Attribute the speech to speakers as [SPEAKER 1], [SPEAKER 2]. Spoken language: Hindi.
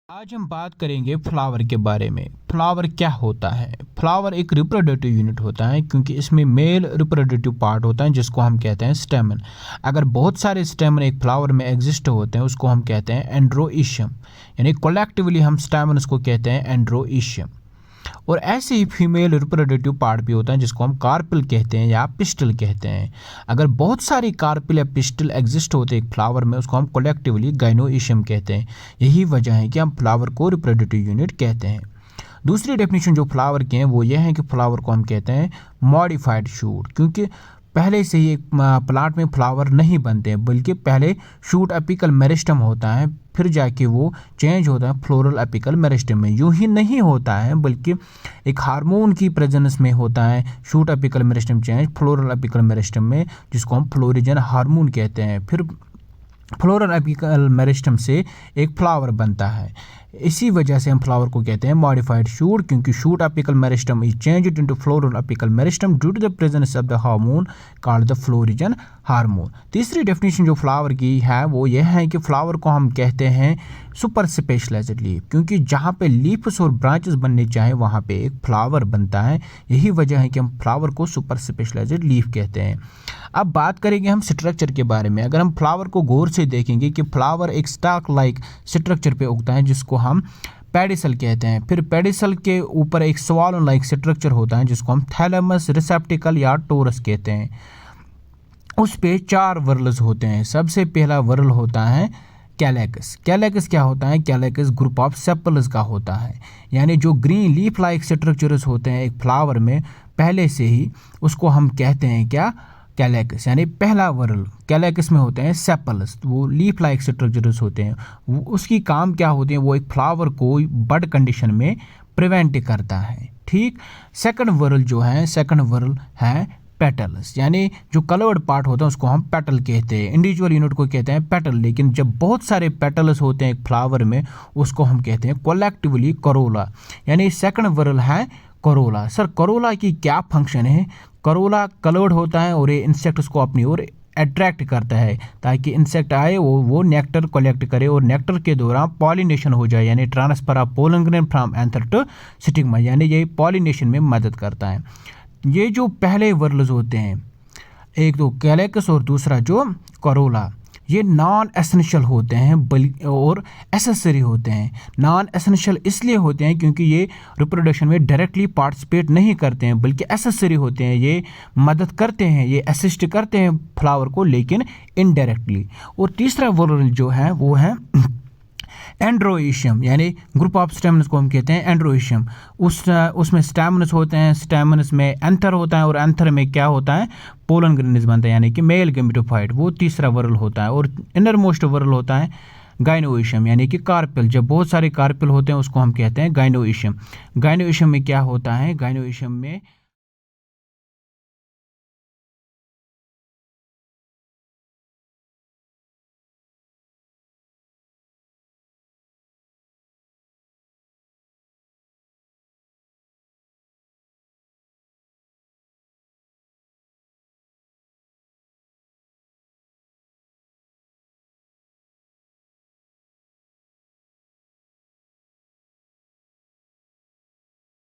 [SPEAKER 1] आज हम बात करेंगे फ्लावर के बारे में। फ्लावर क्या होता है? फ्लावर एक रिप्रोडक्टिव यूनिट होता है क्योंकि इसमें मेल रिप्रोडक्टिव पार्ट होता है जिसको हम कहते हैं स्टेमन। अगर बहुत सारे स्टेमन एक फ्लावर में एग्जिस्ट होते हैं उसको हम कहते हैं एंड्रोइशियम, यानी कलेक्टिवली हम स्टेमन्स को कहते हैं एंड्रोइशियम। और ऐसे ही फीमेल रिप्रोडक्टिव पार्ट भी होता है जिसको हम कार्पिल कहते हैं या पिस्टल कहते हैं। अगर बहुत सारी कार्पिल या पिस्टल एग्जिस्ट होते हैं एक फ्लावर में उसको हम कलेक्टिवली गाइनोइशियम कहते हैं। यही वजह है कि हम फ्लावर को रिप्रोडक्टिव यूनिट कहते हैं। दूसरी डेफिनेशन जो फ्लावर की है वो ये है कि फ्लावर को हम कहते हैं मॉडिफाइड शूट, क्योंकि पहले से ही एक प्लांट में फ्लावर नहीं बनते हैं, बल्कि पहले शूट अपिकल मेरिस्टम होता है, फिर जाके वो चेंज होता है फ्लोरल अपिकल मेरिस्टम में। यूं ही नहीं होता है बल्कि एक हार्मोन की प्रेजेंस में होता है shoot apical meristem change floral apical meristem में, जिसको हम फ्लोरिजन हार्मोन कहते हैं। फिर फ्लोरल अपिकल मेरिस्टम से एक फ्लावर बनता है। इसी वजह से हम फ्लावर को कहते हैं मॉडिफाइड शूट, क्योंकि shoot apical meristem is changed into floral apical meristem due to the presence of the hormone called the florigen hormone. तीसरी डेफिनेशन जो फ्लावर की है वो यह है कि फ्लावर को हम कहते हैं सुपर स्पेशलाइज्ड लीफ, क्योंकि जहाँ पे लीफ्स और ब्रांचेस बनने चाहे वहाँ पे एक फ्लावर बनता है। यही वजह है कि हम फ्लावर को सुपर स्पेशलाइज्ड लीफ कहते हैं। अब बात करेंगे हम स्ट्रक्चर के बारे में। अगर हम फ्लावर को गौर से देखेंगे कि फ्लावर एक स्टॉक लाइक स्ट्रक्चर पे उगता है जिसको हम पेडिसल कहते हैं। फिर पेडिसल के ऊपर एक स्वालन लाइक स्ट्रक्चर होता है जिसको हम थैलेमस, रिसेप्टिकल या टोरस कहते हैं। उस पे 4 वर्ल्स होते हैं। सबसे पहला वर्ल होता है कैलेकस। कैलेकस क्या होता है? कैलेकस ग्रुप ऑफ सेपल्स का होता है, यानी जो ग्रीन लीफ लाइक स्ट्रक्चर्स होते हैं एक फ्लावर में पहले से ही, उसको हम कहते हैं क्या? कैलेकस। यानी पहला वर्ल कैलेकस में होते हैं सेपल्स, वो लीफ लाइक स्ट्रक्चर्स होते हैं। उसकी काम क्या होती है? वो एक फ्लावर को बड कंडीशन में प्रिवेंट करता है। ठीक। सेकंड वर्ल जो है, सेकंड वर्ल है पेटल्स, यानी जो कलर्ड पार्ट होता है उसको हम पेटल कहते हैं। इंडिविजुअल यूनिट को कहते हैं पेटल, लेकिन जब बहुत सारे पेटल्स होते हैं एक फ्लावर में उसको हम कहते हैं कलेक्टिवली करोला, यानी सेकंड वर्ल है करोला। सर करोला की क्या फंक्शन है? करोला कलर्ड होता है और ये इंसेक्ट्स को अपनी ओर अट्रैक्ट करता है ताकि इंसेक्ट आए वो नेक्टर कलेक्ट करे और नेक्टर के दौरान पॉलिनेशन हो जाए, यानी transfer of pollen grain from anther to stigma, यानी ये पॉलिनेशन में मदद करता है। ये जो पहले वर्ल्स होते हैं, एक तो कैलेकस और दूसरा जो करोला, ये नॉन एसेंशियल होते हैं और एसेसरी होते हैं। नॉन एसेंशियल इसलिए होते हैं क्योंकि ये रिप्रोडक्शन में डायरेक्टली पार्टिसिपेट नहीं करते हैं, बल्कि एसेसरी होते हैं। ये मदद करते हैं, ये असिस्ट करते हैं फ्लावर को, लेकिन इनडायरेक्टली। और तीसरा वर्ल जो है वो है एंड्रोइशियम, यानी ग्रुप ऑफ स्टेमन्स को हम कहते हैं एंड्रोइशियम। उसमें स्टेमन्स होते हैं, स्टेमन्स में एंथर होता है और एंथर में क्या होता है? पोलन ग्रेन्स बनता है, यानी कि मेल गैमेटोफाइट। वो तीसरा वर्ल होता है। और इनर मोस्ट वर्ल होता है गाइनोइशियम, यानी कि कार्पिल। जब बहुत सारे कार्पिल होते हैं उसको हम कहते हैं गाइनोइशियम। गाइनोइशियम में क्या होता है? गाइनोइशियम में